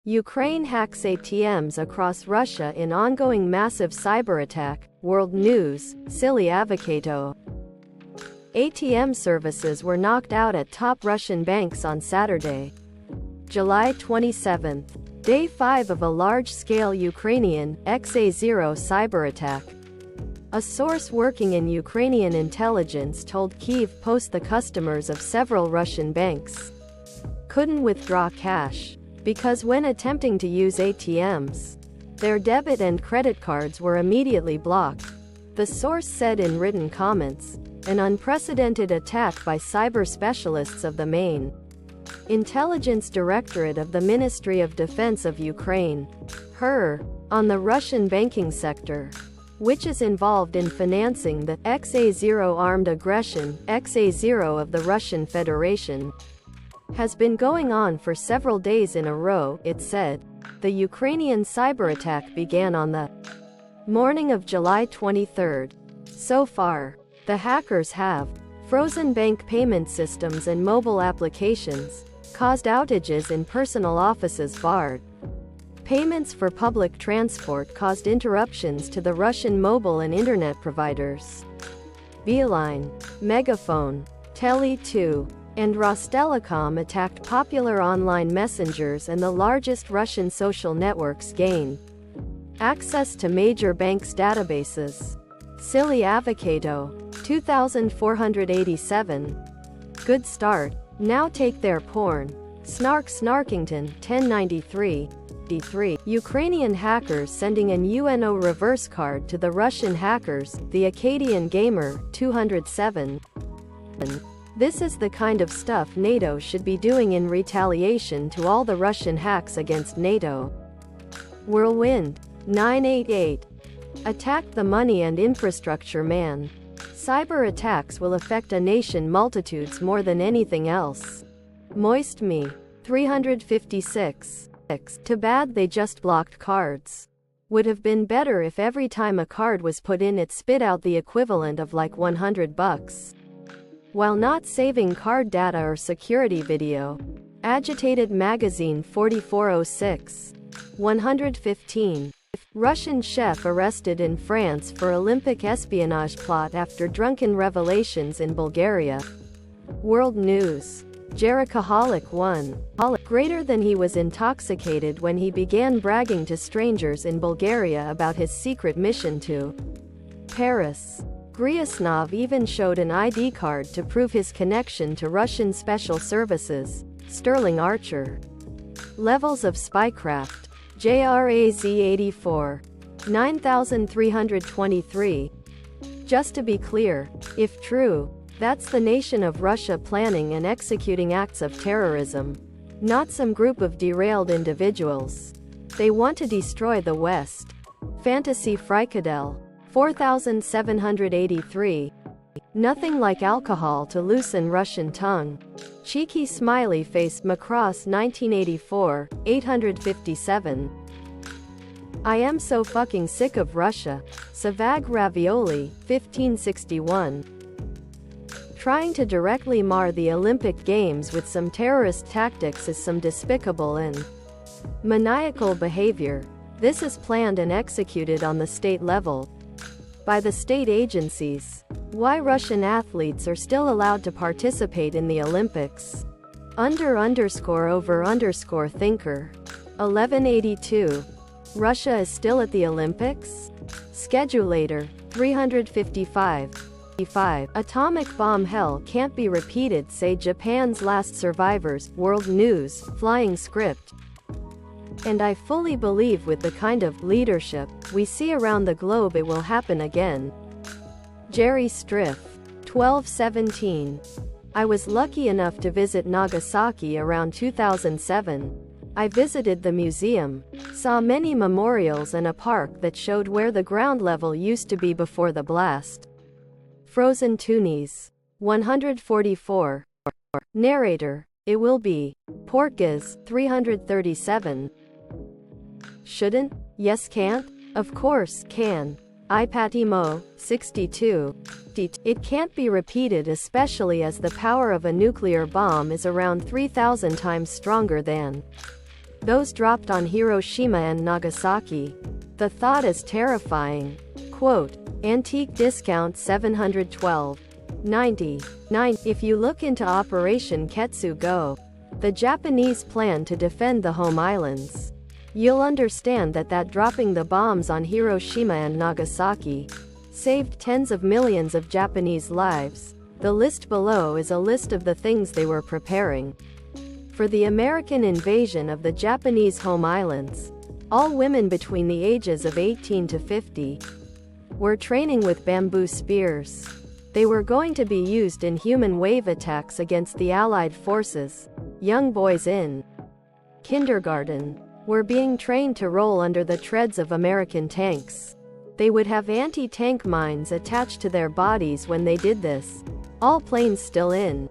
Ukraine hacks ATMs across Russia in ongoing massive cyberattack, WorldNews, silly avocado. ATM services were knocked out at top Russian banks on Saturday, July 27, day 5 of a large-scale Ukrainian XA0 cyberattack. A source working in Ukrainian intelligence told Kyiv Post the customers of several Russian banks couldn't withdraw cash because when attempting to use ATMs, their debit and credit cards were immediately blocked. The source said in written comments, an unprecedented attack by cyber specialists of the main Intelligence Directorate of the Ministry of Defense of Ukraine, (HER), on the Russian banking sector, which is involved in financing the XA0 armed aggression, XA0 of the Russian Federation, has been going on for several days in a row, it said. The Ukrainian cyberattack began on the morning of July 23. So far, the hackers have frozen bank payment systems and mobile applications, caused outages in personal offices, barred payments for public transport, caused interruptions to the Russian mobile and internet providers. Beeline, Megaphone, Tele2, and Rostelecom attacked popular online messengers, and the largest Russian social networks gained access to major banks' databases. Silly avocado, 2487. Good start. Now take their porn. Snark Snarkington, 1093. D3. Ukrainian hackers sending an UNO reverse card to the Russian hackers, the Acadian Gamer, 207. This is the kind of stuff NATO should be doing in retaliation to all the Russian hacks against NATO. Whirlwind, 988. Attacked the money and infrastructure man. Cyber attacks will affect a nation multitudes more than anything else. Moist Me, 356. Too bad they just blocked cards. Would have been better if every time a card was put in it spit out the equivalent of like $100. While not saving card data or security video. Agitated Magazine 4406. 115. Russian chef arrested in France for Olympic espionage plot after drunken revelations in Bulgaria. WorldNews. Jericaholic 1. Greater than he was intoxicated when he began bragging to strangers in Bulgaria about his secret mission to Paris. Griasnov even showed an ID card to prove his connection to Russian special services. Sterling Archer. Levels of spycraft. JRAZ84. 9323. Just to be clear, if true, that's the nation of Russia planning and executing acts of terrorism, not some group of derailed individuals. They want to destroy the West. Fantasy Fricadel. 4783. Nothing like alcohol to loosen Russian tongue. Cheeky smiley face Macross 1984, 857. I am so fucking sick of Russia. Savag Ravioli, 1561. Trying to directly mar the Olympic Games with some terrorist tactics is some despicable and maniacal behavior. This is planned and executed on the state level by the state agencies. Why Russian athletes are still allowed to participate in the Olympics. _over_thinker. 1182. Russia is still at the Olympics? Schedulator. 355. Atomic bomb hell can't be repeated, say Japan's last survivors. WorldNews, flying script. And I fully believe with the kind of leadership we see around the globe it will happen again. Jerry Striff. 1217. I was lucky enough to visit Nagasaki around 2007. I visited the museum, saw many memorials and a park that showed where the ground level used to be before the blast. Frozen Toonies. 144. Narrator. It will be. Portgas. 337. Shouldn't? Yes, can't? Of course, can. Ipatimo. 62. It can't be repeated, especially as the power of a nuclear bomb is around 3,000 times stronger than those dropped on Hiroshima and Nagasaki. The thought is terrifying. Quote, antique discount $712.99. If you look into Operation Ketsu Go, the Japanese plan to defend the home islands, you'll understand that dropping the bombs on Hiroshima and Nagasaki saved tens of millions of Japanese lives. The list below is a list of the things they were preparing for the American invasion of the Japanese home islands. All women between the ages of 18 to 50 were training with bamboo spears. They were going to be used in human wave attacks against the Allied forces. Young boys in kindergarten were being trained to roll under the treads of American tanks. They would have anti-tank mines attached to their bodies when they did this. All planes still in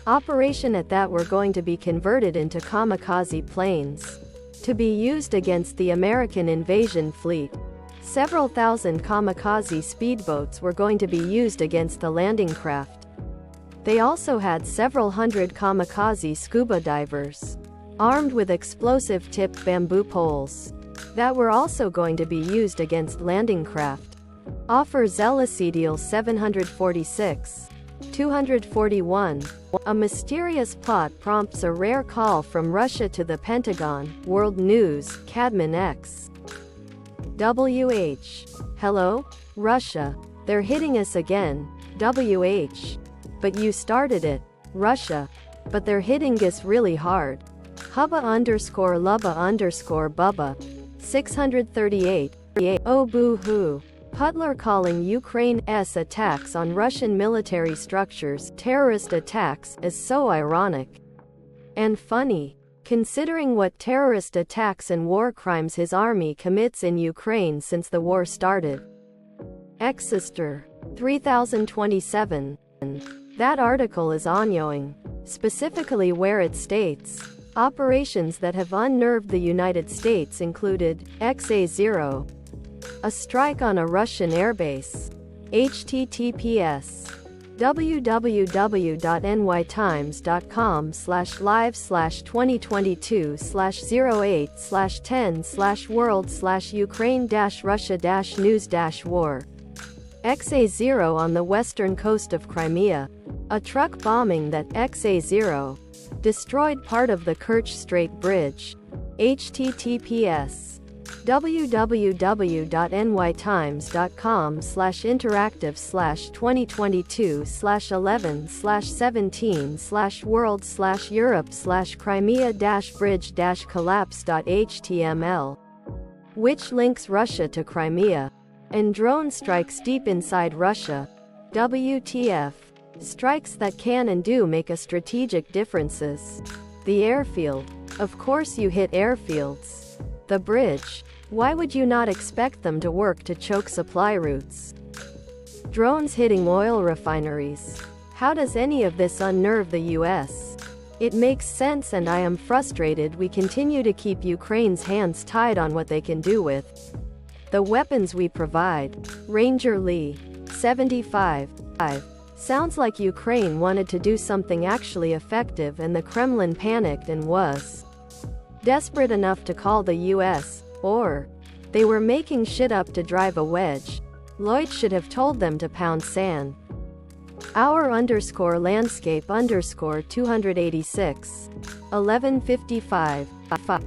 operation at that were going to be converted into kamikaze planes to be used against the American invasion fleet. Several thousand kamikaze speedboats were going to be used against the landing craft. They also had several hundred kamikaze scuba divers, armed with explosive-tipped bamboo poles, that were also going to be used against landing craft. Offer Zelasidiel 746. 241. A mysterious plot prompts a rare call from Russia to the Pentagon. World News, Cadman X. WH. Hello? Russia. They're hitting us again. WH. But you started it. Russia. But they're hitting us really hard. Hubba_lubba_bubba. 638. Oh boo-hoo. Putler calling Ukraine's attacks on Russian military structures terrorist attacks is so ironic and funny, considering what terrorist attacks and war crimes his army commits in Ukraine since the war started. Exsister 3027. That article is ongoing, specifically where it states, operations that have unnerved the United States included, XA0. A strike on a Russian airbase. https www.nytimes.com/live/2022/08/10/world/Ukraine-Russia-news-war. XA0 on the western coast of Crimea. A truck bombing that XA0 destroyed part of the Kerch Strait Bridge. https www.nytimes.com/interactive/2022/11/17/world/Europe/Crimea-bridge-collapse.html, which links Russia to Crimea, and drone strikes deep inside Russia. WTF. Strikes that can and do make a strategic differences. The airfield. Of course you hit airfields. The bridge. Why would you not expect them to work to choke supply routes? Drones hitting oil refineries. How does any of this unnerve the US? It makes sense, and I am frustrated we continue to keep Ukraine's hands tied on what they can do with the weapons we provide. Ranger Lee 75. Sounds like Ukraine wanted to do something actually effective, and the Kremlin panicked and was desperate enough to call the US, or they were making shit up to drive a wedge. Lloyd should have told them to pound sand. Our_landscape_286. 1155.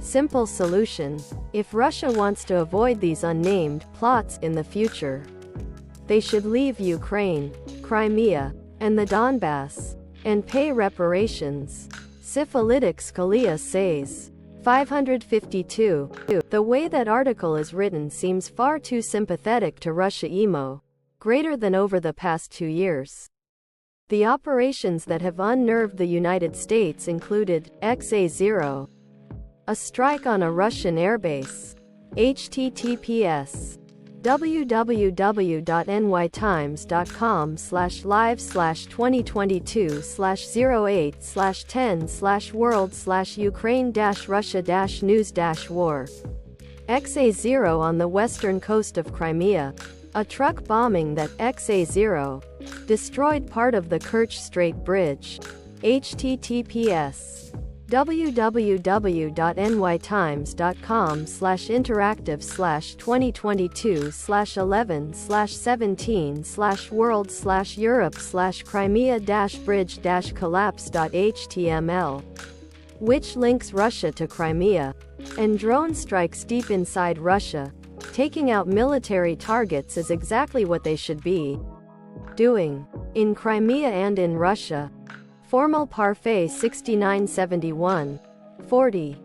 Simple solution. If Russia wants to avoid these unnamed plots in the future, they should leave Ukraine, Crimea, and the Donbass, and pay reparations. Syphilitic Scalia says. 552. The way that article is written seems far too sympathetic to Russia emo. Greater than over the past 2 years. The operations that have unnerved the United States included, XA0. A strike on a Russian airbase. https www.nytimes.com/live/2022/08/10/world/Ukraine-Russia-news-war. XA0 on the western coast of Crimea. A truck bombing that XA0 destroyed part of the Kerch Strait Bridge. https www.nytimes.com/interactive/2022/11/17/world/europe/crimea-bridge-collapse.html, which links Russia to Crimea. And drone strikes deep inside Russia, taking out military targets is exactly what they should be doing. In Crimea and in Russia. Formal Parfait 6971. 40.